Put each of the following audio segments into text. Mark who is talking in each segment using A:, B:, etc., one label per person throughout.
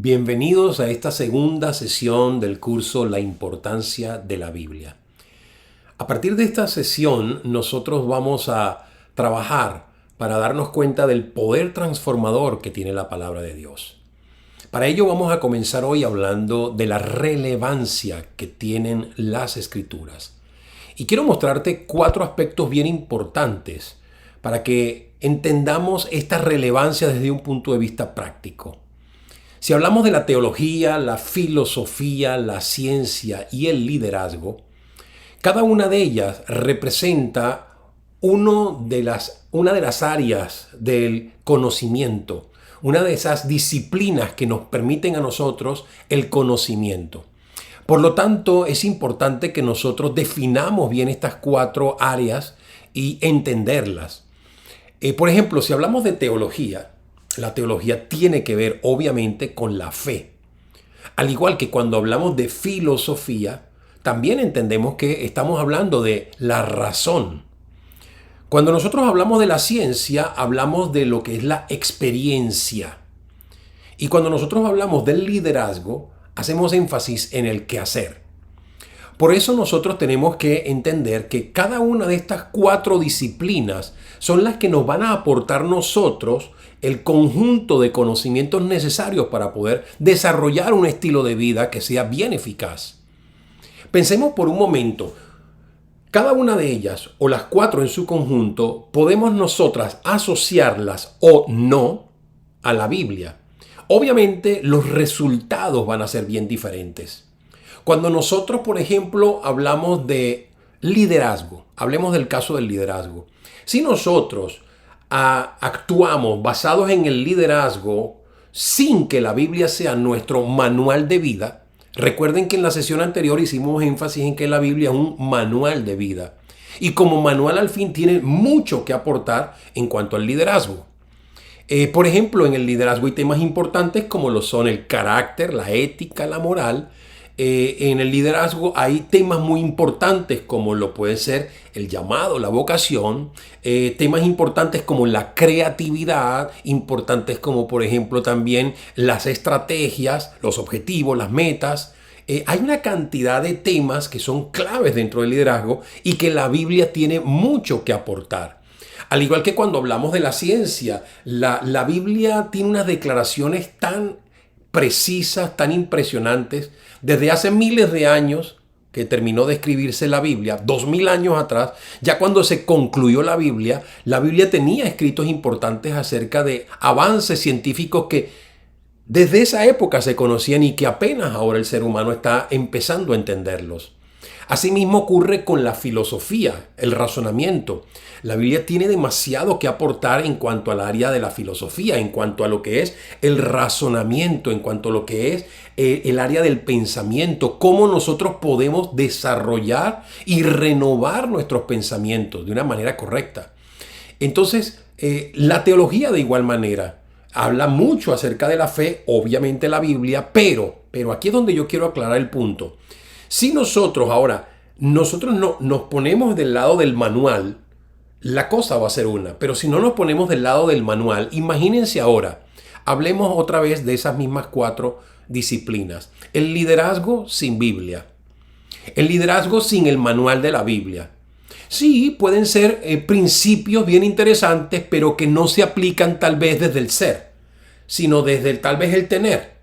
A: Bienvenidos a esta segunda sesión del curso La importancia de la Biblia. A partir de esta sesión, nosotros vamos a trabajar para darnos cuenta del poder transformador que tiene la palabra de Dios. Para ello vamos a comenzar hoy hablando de la relevancia que tienen las Escrituras. Y quiero mostrarte 4 aspectos bien importantes para que entendamos esta relevancia desde un punto de vista práctico. Si hablamos de la teología, la filosofía, la ciencia y el liderazgo, cada una de ellas representa una de las áreas del conocimiento, una de esas disciplinas que nos permiten a nosotros el conocimiento. Por lo tanto, es importante que nosotros definamos bien estas 4 áreas y entenderlas. Por ejemplo, si hablamos de teología, la teología tiene que ver obviamente con la fe. Al igual que cuando hablamos de filosofía, también entendemos que estamos hablando de la razón. Cuando nosotros hablamos de la ciencia, hablamos de lo que es la experiencia. Y cuando nosotros hablamos del liderazgo, hacemos énfasis en el quehacer. Por eso nosotros tenemos que entender que cada una de estas 4 disciplinas son las que nos van a aportar nosotros el conjunto de conocimientos necesarios para poder desarrollar un estilo de vida que sea bien eficaz. Pensemos por un momento, cada una de ellas o las 4 en su conjunto podemos nosotras asociarlas o no a la Biblia. Obviamente los resultados van a ser bien diferentes. Cuando nosotros, por ejemplo, hablamos de liderazgo, hablemos del caso del liderazgo. Si nosotros actuamos basados en el liderazgo sin que la Biblia sea nuestro manual de vida, recuerden que en la sesión anterior hicimos énfasis en que la Biblia es un manual de vida. Y como manual al fin tiene mucho que aportar en cuanto al liderazgo. Por ejemplo, en el liderazgo hay temas importantes como lo son el carácter, la ética, la moral. En el liderazgo hay temas muy importantes como lo puede ser el llamado, la vocación, temas importantes como la creatividad, importantes como por ejemplo también las estrategias, los objetivos, las metas. Hay una cantidad de temas que son claves dentro del liderazgo y que la Biblia tiene mucho que aportar. Al igual que cuando hablamos de la ciencia, la Biblia tiene unas declaraciones tan precisas, tan impresionantes. Desde hace miles de años que terminó de escribirse la Biblia, 2000 años atrás, ya cuando se concluyó la Biblia tenía escritos importantes acerca de avances científicos que desde esa época se conocían y que apenas ahora el ser humano está empezando a entenderlos. Asimismo ocurre con la filosofía, el razonamiento. La Biblia tiene demasiado que aportar en cuanto al área de la filosofía, en cuanto a lo que es el razonamiento, en cuanto a lo que es el área del pensamiento, cómo nosotros podemos desarrollar y renovar nuestros pensamientos de una manera correcta. Entonces, la teología de igual manera habla mucho acerca de la fe, obviamente la Biblia, pero aquí es donde yo quiero aclarar el punto. Si nosotros no nos ponemos del lado del manual, la cosa va a ser una. Pero si no nos ponemos del lado del manual, imagínense ahora, hablemos otra vez de esas mismas 4 disciplinas. El liderazgo sin Biblia. El liderazgo sin el manual de la Biblia. Sí, pueden ser principios bien interesantes, pero que no se aplican tal vez desde el ser, sino desde tal vez el tener.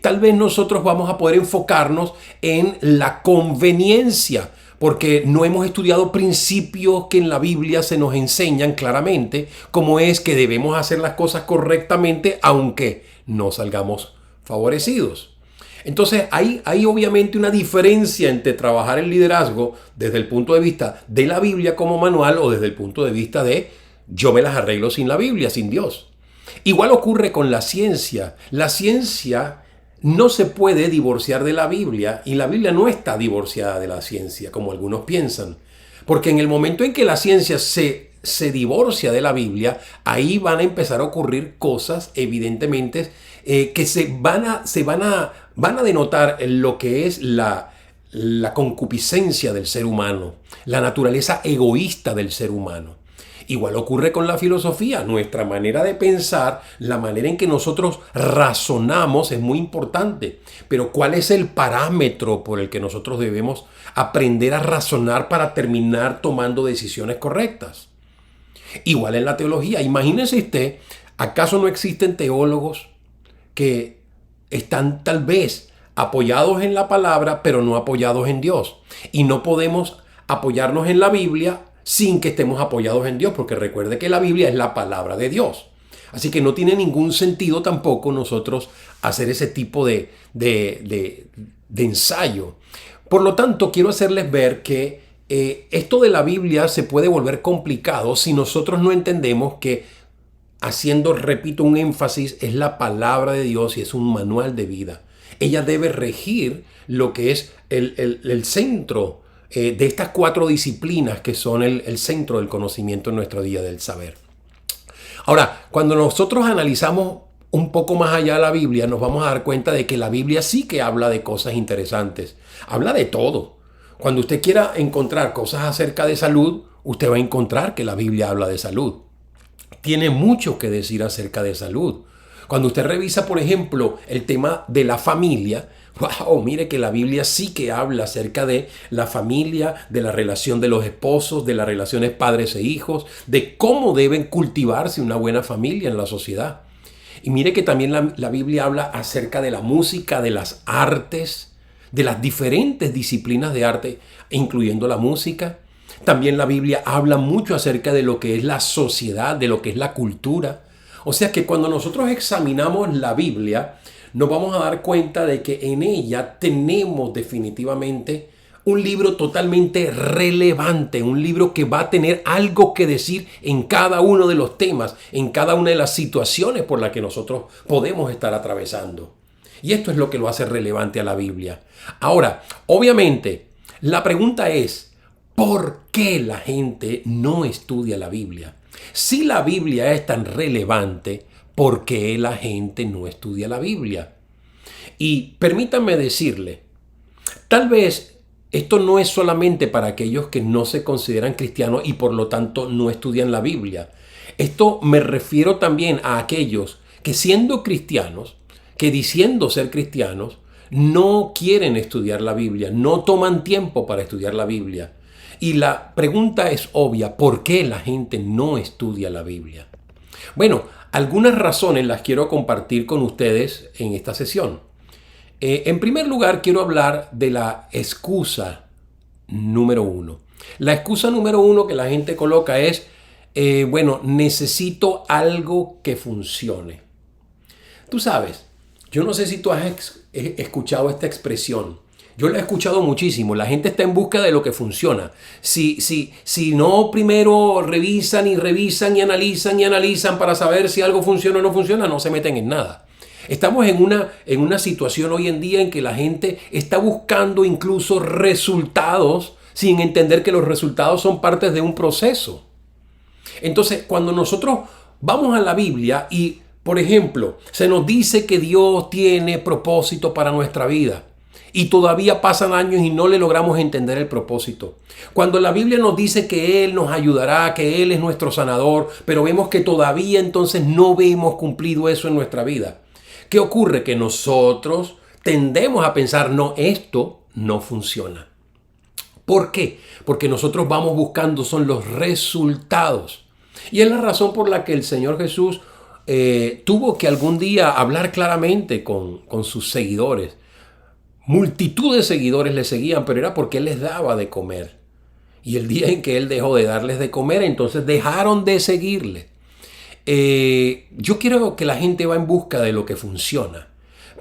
A: Tal vez nosotros vamos a poder enfocarnos en la conveniencia, porque no hemos estudiado principios que en la Biblia se nos enseñan claramente, como es que debemos hacer las cosas correctamente aunque no salgamos favorecidos. Entonces hay obviamente una diferencia entre trabajar el liderazgo desde el punto de vista de la Biblia como manual o desde el punto de vista de yo me las arreglo sin la Biblia, sin Dios. Igual ocurre con la ciencia. La ciencia no se puede divorciar de la Biblia y la Biblia no está divorciada de la ciencia, como algunos piensan. Porque en el momento en que la ciencia se divorcia de la Biblia, ahí van a empezar a ocurrir cosas evidentemente que van a denotar lo que es la concupiscencia del ser humano, la naturaleza egoísta del ser humano. Igual ocurre con la filosofía. Nuestra manera de pensar, la manera en que nosotros razonamos es muy importante. Pero ¿cuál es el parámetro por el que nosotros debemos aprender a razonar para terminar tomando decisiones correctas? Igual en la teología. Imagínese usted, ¿acaso no existen teólogos que están tal vez apoyados en la palabra, pero no apoyados en Dios? Y no podemos apoyarnos en la Biblia sin que estemos apoyados en Dios, porque recuerde que la Biblia es la palabra de Dios. Así que no tiene ningún sentido tampoco nosotros hacer ese tipo de ensayo. Por lo tanto, quiero hacerles ver que esto de la Biblia se puede volver complicado si nosotros no entendemos que, haciendo, repito, un énfasis, es la palabra de Dios y es un manual de vida. Ella debe regir lo que es el centro de estas 4 disciplinas que son el centro del conocimiento en nuestro día del saber. Ahora, cuando nosotros analizamos un poco más allá de la Biblia, nos vamos a dar cuenta de que la Biblia sí que habla de cosas interesantes. Habla de todo. Cuando usted quiera encontrar cosas acerca de salud, usted va a encontrar que la Biblia habla de salud. Tiene mucho que decir acerca de salud. Cuando usted revisa, por ejemplo, el tema de la familia, wow, mire que la Biblia sí que habla acerca de la familia, de la relación de los esposos, de las relaciones padres e hijos, de cómo deben cultivarse una buena familia en la sociedad. Y mire que también la Biblia habla acerca de la música, de las artes, de las diferentes disciplinas de arte, incluyendo la música. También la Biblia habla mucho acerca de lo que es la sociedad, de lo que es la cultura. O sea que cuando nosotros examinamos la Biblia, nos vamos a dar cuenta de que en ella tenemos definitivamente un libro totalmente relevante, un libro que va a tener algo que decir en cada uno de los temas, en cada una de las situaciones por las que nosotros podemos estar atravesando. Y esto es lo que lo hace relevante a la Biblia. Ahora, obviamente, la pregunta es, ¿por qué la gente no estudia la Biblia? Si la Biblia es tan relevante, ¿por qué la gente no estudia la Biblia? Y permítanme decirle, tal vez esto no es solamente para aquellos que no se consideran cristianos y por lo tanto no estudian la Biblia. Esto me refiero también a aquellos que siendo cristianos, que diciendo ser cristianos, no quieren estudiar la Biblia, no toman tiempo para estudiar la Biblia. Y la pregunta es obvia, ¿por qué la gente no estudia la Biblia? Bueno, algunas razones las quiero compartir con ustedes en esta sesión. En primer lugar, quiero hablar de la excusa número 1. La excusa número 1 que la gente coloca es, necesito algo que funcione. Tú sabes, yo no sé si tú has escuchado esta expresión. Yo la he escuchado muchísimo. La gente está en busca de lo que funciona. Si no primero revisan y analizan para saber si algo funciona o no funciona, no se meten en nada. Estamos en una situación hoy en día en que la gente está buscando incluso resultados sin entender que los resultados son parte de un proceso. Entonces, cuando nosotros vamos a la Biblia y, por ejemplo, se nos dice que Dios tiene propósito para nuestra vida, y todavía pasan años y no le logramos entender el propósito. Cuando la Biblia nos dice que Él nos ayudará, que Él es nuestro sanador, pero vemos que todavía entonces no vemos cumplido eso en nuestra vida. ¿Qué ocurre? Que nosotros tendemos a pensar, no, esto no funciona. ¿Por qué? Porque nosotros vamos buscando son los resultados. Y es la razón por la que el Señor Jesús tuvo que algún día hablar claramente con sus seguidores. Multitud de seguidores le seguían, pero era porque Él les daba de comer. Y el día en que Él dejó de darles de comer, entonces dejaron de seguirle. Yo quiero que la gente va en busca de lo que funciona.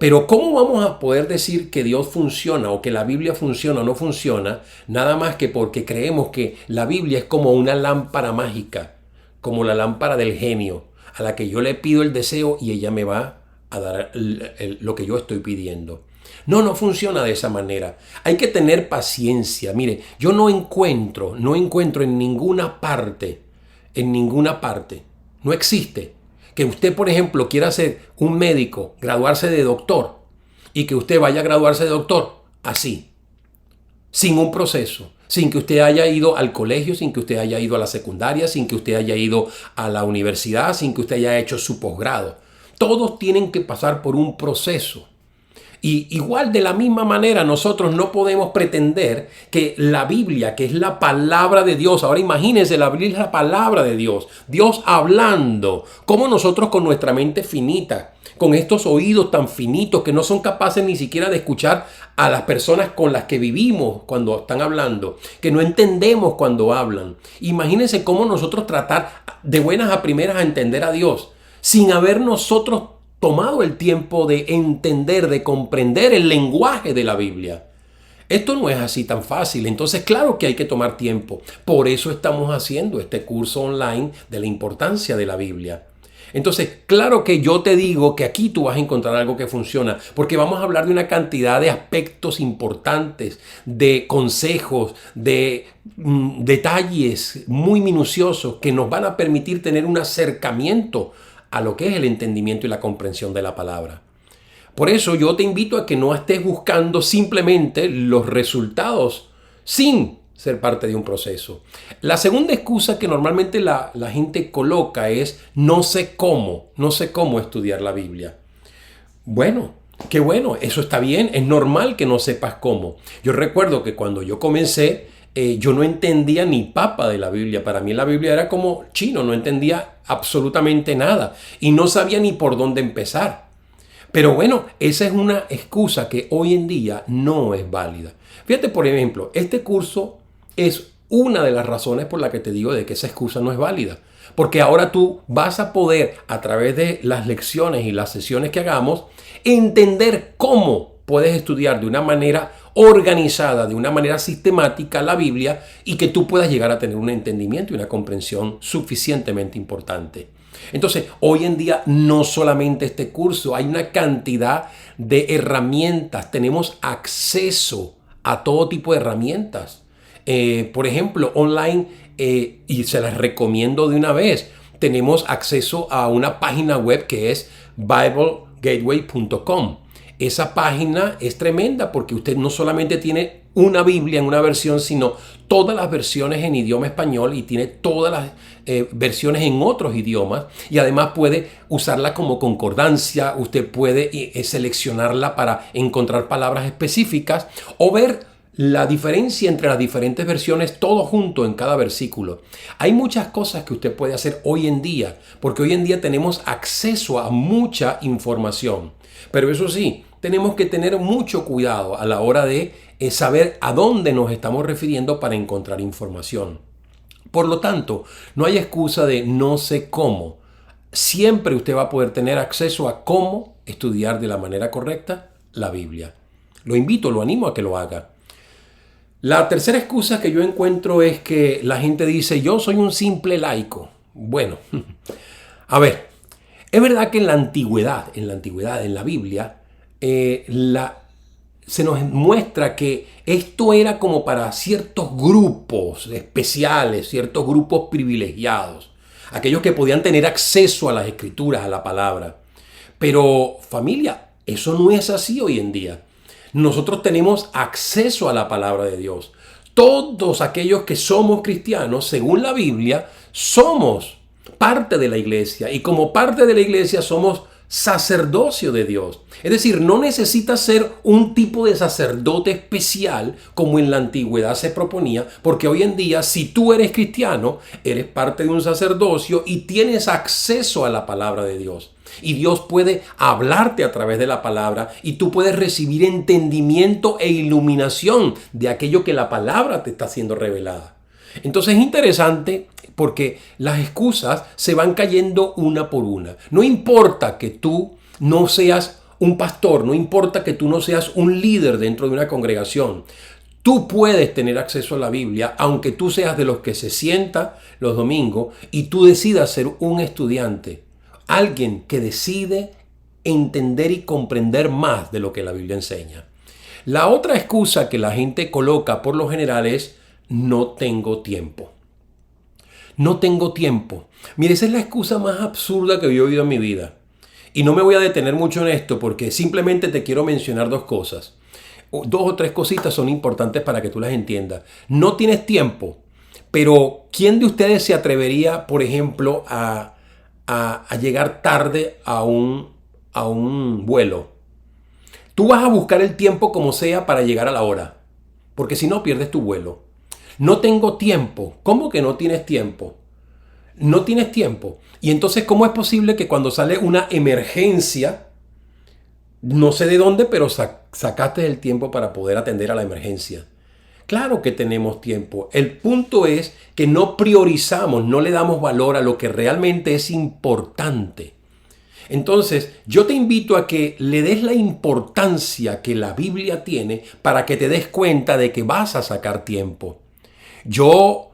A: Pero ¿cómo vamos a poder decir que Dios funciona o que la Biblia funciona o no funciona? Nada más que porque creemos que la Biblia es como una lámpara mágica, como la lámpara del genio, a la que yo le pido el deseo y ella me va a dar lo que yo estoy pidiendo. No funciona de esa manera. Hay que tener paciencia. Mire, yo no encuentro en ninguna parte, no existe que usted, por ejemplo, quiera ser un médico, graduarse de doctor, y que usted vaya a graduarse de doctor así, sin un proceso, sin que usted haya ido al colegio, sin que usted haya ido a la secundaria, sin que usted haya ido a la universidad, sin que usted haya hecho su posgrado. Todos tienen que pasar por un proceso. Y igual de la misma manera nosotros no podemos pretender que la Biblia, que es la palabra de Dios, ahora imagínense, la Biblia es la palabra de Dios, Dios hablando, como nosotros con nuestra mente finita, con estos oídos tan finitos que no son capaces ni siquiera de escuchar a las personas con las que vivimos cuando están hablando, que no entendemos cuando hablan. Imagínense cómo nosotros tratar de buenas a primeras a entender a Dios sin haber nosotros tomado el tiempo de entender, de comprender el lenguaje de la Biblia. Esto no es así tan fácil, entonces claro que hay que tomar tiempo. Por eso estamos haciendo este curso online de la importancia de la Biblia. Entonces, claro que yo te digo que aquí tú vas a encontrar algo que funciona, porque vamos a hablar de una cantidad de aspectos importantes, de consejos, de detalles muy minuciosos que nos van a permitir tener un acercamiento a lo que es el entendimiento y la comprensión de la palabra. Por eso yo te invito a que no estés buscando simplemente los resultados sin ser parte de un proceso. La segunda excusa que normalmente la gente coloca es no sé cómo estudiar la Biblia. Bueno, qué bueno, eso está bien, es normal que no sepas cómo. Yo recuerdo que cuando yo comencé, yo no entendía ni papa de la Biblia. Para mí la Biblia era como chino, no entendía absolutamente nada y no sabía ni por dónde empezar. Pero bueno, esa es una excusa que hoy en día no es válida. Fíjate, por ejemplo, este curso es una de las razones por la que te digo de que esa excusa no es válida. Porque ahora tú vas a poder, a través de las lecciones y las sesiones que hagamos, entender cómo puedes estudiar de una manera organizada, de una manera sistemática la Biblia y que tú puedas llegar a tener un entendimiento y una comprensión suficientemente importante. Entonces, hoy en día no solamente este curso, hay una cantidad de herramientas, tenemos acceso a todo tipo de herramientas. Por ejemplo, online, y se las recomiendo de una vez, tenemos acceso a una página web que es biblegateway.com. Esa página es tremenda porque usted no solamente tiene una Biblia en una versión, sino todas las versiones en idioma español y tiene todas las versiones en otros idiomas y además puede usarla como concordancia, usted puede seleccionarla para encontrar palabras específicas o ver la diferencia entre las diferentes versiones, todo junto en cada versículo. Hay muchas cosas que usted puede hacer hoy en día, porque hoy en día tenemos acceso a mucha información. Pero eso sí, tenemos que tener mucho cuidado a la hora de saber a dónde nos estamos refiriendo para encontrar información. Por lo tanto, no hay excusa de no sé cómo. Siempre usted va a poder tener acceso a cómo estudiar de la manera correcta la Biblia. Lo invito, lo animo a que lo haga. La tercera excusa que yo encuentro es que la gente dice, yo soy un simple laico. Bueno, a ver, es verdad que en la antigüedad, en la Biblia, se nos muestra que esto era como para ciertos grupos especiales, ciertos grupos privilegiados, aquellos que podían tener acceso a las escrituras, a la palabra. Pero familia, eso no es así hoy en día. Nosotros tenemos acceso a la palabra de Dios. Todos aquellos que somos cristianos, según la Biblia, somos parte de la iglesia y como parte de la iglesia somos sacerdocio de Dios. Es decir, no necesitas ser un tipo de sacerdote especial como en la antigüedad se proponía, porque hoy en día si tú eres cristiano, eres parte de un sacerdocio y tienes acceso a la palabra de Dios. Y Dios puede hablarte a través de la palabra y tú puedes recibir entendimiento e iluminación de aquello que la palabra te está haciendo revelada. Entonces es interesante porque las excusas se van cayendo una por una. No importa que tú no seas un pastor, no importa que tú no seas un líder dentro de una congregación. Tú puedes tener acceso a la Biblia, aunque tú seas de los que se sienta los domingos y tú decidas ser un estudiante. Alguien que decide entender y comprender más de lo que la Biblia enseña. La otra excusa que la gente coloca por lo general es no tengo tiempo. No tengo tiempo. Mire, esa es la excusa más absurda que yo he oído en mi vida. Y no me voy a detener mucho en esto porque simplemente te quiero mencionar dos cosas. dos o tres cositas son importantes para que tú las entiendas. No tienes tiempo, pero ¿quién de ustedes se atrevería, por ejemplo, a llegar tarde a un vuelo? Tú vas a buscar el tiempo como sea para llegar a la hora, porque si no pierdes tu vuelo. No tengo tiempo. ¿Cómo que no tienes tiempo? No tienes tiempo. Y entonces, ¿cómo es posible que cuando sale una emergencia, no sé de dónde, pero sacaste el tiempo para poder atender a la emergencia? Claro que tenemos tiempo. El punto es que no priorizamos, no le damos valor a lo que realmente es importante. Entonces, yo te invito a que le des la importancia que la Biblia tiene para que te des cuenta de que vas a sacar tiempo. Yo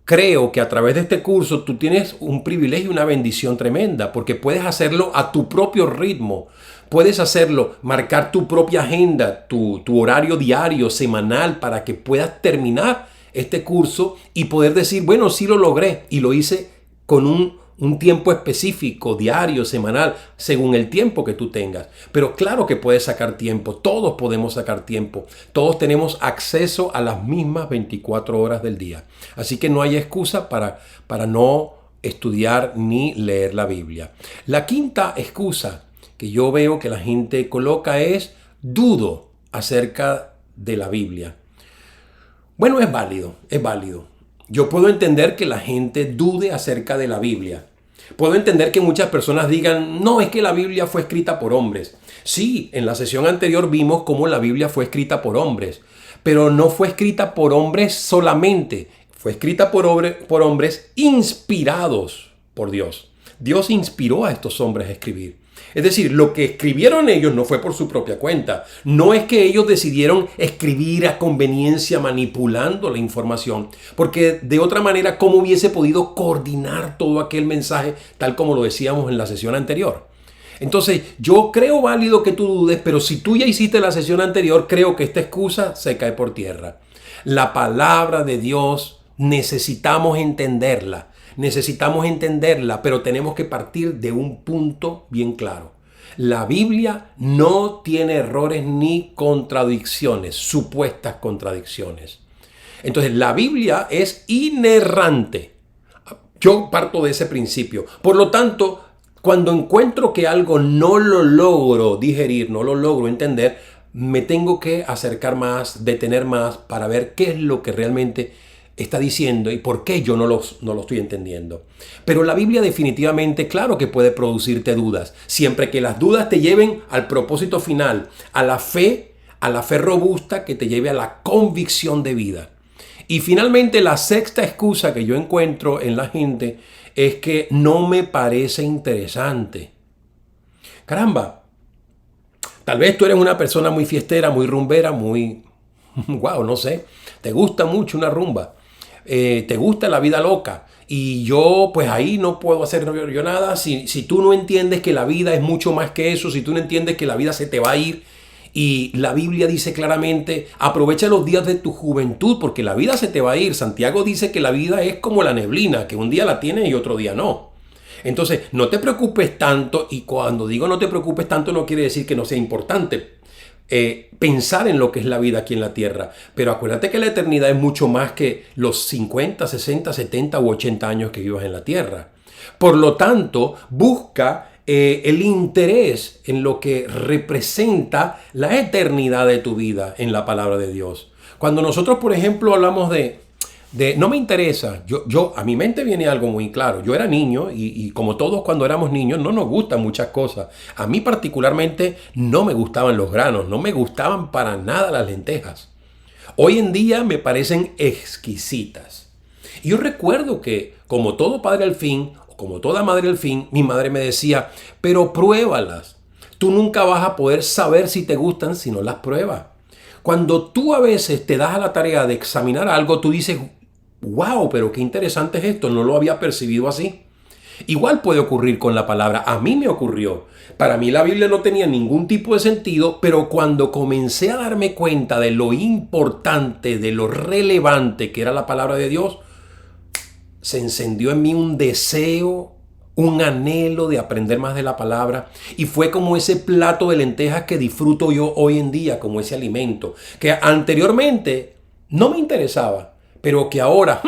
A: creo que a través de este curso tú tienes un privilegio y una bendición tremenda porque puedes hacerlo a tu propio ritmo. Puedes hacerlo, marcar tu propia agenda, tu horario diario, semanal, para que puedas terminar este curso y poder decir, bueno, sí lo logré y lo hice con un tiempo específico, diario, semanal, según el tiempo que tú tengas. Pero claro que puedes sacar tiempo, todos podemos sacar tiempo, todos tenemos acceso a las mismas 24 horas del día. Así que no hay excusa para no estudiar ni leer la Biblia. La quinta excusa que yo veo que la gente coloca es dudo acerca de la Biblia. Bueno, es válido, es válido. Yo puedo entender que la gente dude acerca de la Biblia. Puedo entender que muchas personas digan, no, es que la Biblia fue escrita por hombres. Sí, en la sesión anterior vimos cómo la Biblia fue escrita por hombres, pero no fue escrita por hombres solamente, fue escrita por hombres inspirados por Dios. Dios inspiró a estos hombres a escribir. Es decir, lo que escribieron ellos no fue por su propia cuenta. No es que ellos decidieron escribir a conveniencia manipulando la información, porque de otra manera, ¿cómo hubiese podido coordinar todo aquel mensaje tal como lo decíamos en la sesión anterior? Entonces, yo creo válido que tú dudes, pero si tú ya hiciste la sesión anterior, creo que esta excusa se cae por tierra. La palabra de Dios necesitamos entenderla. Necesitamos entenderla, pero tenemos que partir de un punto bien claro. La Biblia no tiene errores ni contradicciones, supuestas contradicciones. Entonces, la Biblia es inerrante. Yo parto de ese principio. Por lo tanto, cuando encuentro que algo no lo logro digerir, no lo logro entender, me tengo que acercar más, detener más para ver qué es lo que realmente está diciendo y por qué yo no lo estoy entendiendo. Pero la Biblia definitivamente, claro que puede producirte dudas, siempre que las dudas te lleven al propósito final, a la fe robusta que te lleve a la convicción de vida. Y finalmente, la sexta excusa que yo encuentro en la gente es que no me parece interesante. Caramba, tal vez tú eres una persona muy fiestera, muy rumbera, muy, wow, no sé, te gusta mucho una rumba. Te gusta la vida loca y yo pues ahí no puedo hacer yo nada si tú no entiendes que la vida es mucho más que eso, si tú no entiendes que la vida se te va a ir y la Biblia dice claramente aprovecha los días de tu juventud porque la vida se te va a ir. Santiago dice que la vida es como la neblina, que un día la tienes y otro día no. Entonces no te preocupes tanto, y cuando digo no te preocupes tanto no quiere decir que no sea importante pensar en lo que es la vida aquí en la tierra, pero acuérdate que la eternidad es mucho más que los 50, 60, 70 u 80 años que vivas en la tierra. Por lo tanto, busca el interés en lo que representa la eternidad de tu vida en la palabra de Dios. Cuando nosotros, por ejemplo, hablamos de no me interesa, a mi mente viene algo muy claro. Yo era niño y como todos cuando éramos niños no nos gustan muchas cosas. A mí particularmente no me gustaban los granos, no me gustaban para nada las lentejas. Hoy en día me parecen exquisitas. Y yo recuerdo que como todo padre al fin, o como toda madre al fin, mi madre me decía, pero pruébalas. Tú nunca vas a poder saber si te gustan si no las pruebas. Cuando tú a veces te das a la tarea de examinar algo, tú dices, wow, pero qué interesante es esto, no lo había percibido así. Igual puede ocurrir con la palabra, a mí me ocurrió. Para mí la Biblia no tenía ningún tipo de sentido, pero cuando comencé a darme cuenta de lo importante, de lo relevante que era la palabra de Dios, se encendió en mí un deseo un anhelo de aprender más de la palabra, y fue como ese plato de lentejas que disfruto yo hoy en día, como ese alimento que anteriormente no me interesaba, pero que ahora,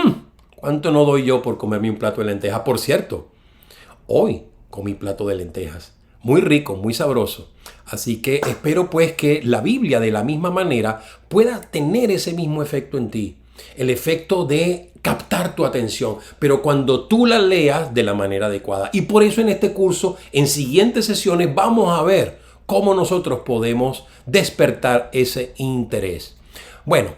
A: ¿cuánto no doy yo por comerme un plato de lentejas? Por cierto, hoy comí plato de lentejas, muy rico, muy sabroso. Así que espero pues que la Biblia de la misma manera pueda tener ese mismo efecto en ti. El efecto de captar tu atención, pero cuando tú la leas de la manera adecuada. Y por eso en este curso, en siguientes sesiones, vamos a ver cómo nosotros podemos despertar ese interés. Bueno,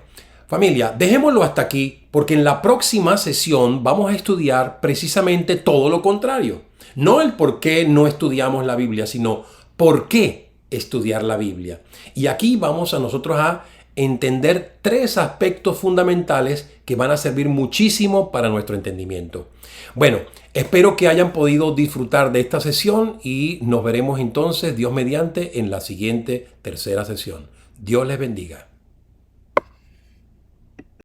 A: familia, dejémoslo hasta aquí, porque en la próxima sesión vamos a estudiar precisamente todo lo contrario. No el por qué no estudiamos la Biblia, sino por qué estudiar la Biblia. Y aquí vamos a nosotros a entender 3 aspectos fundamentales que van a servir muchísimo para nuestro entendimiento. Bueno, espero que hayan podido disfrutar de esta sesión y nos veremos entonces, Dios mediante, en la siguiente tercera sesión. Dios les bendiga.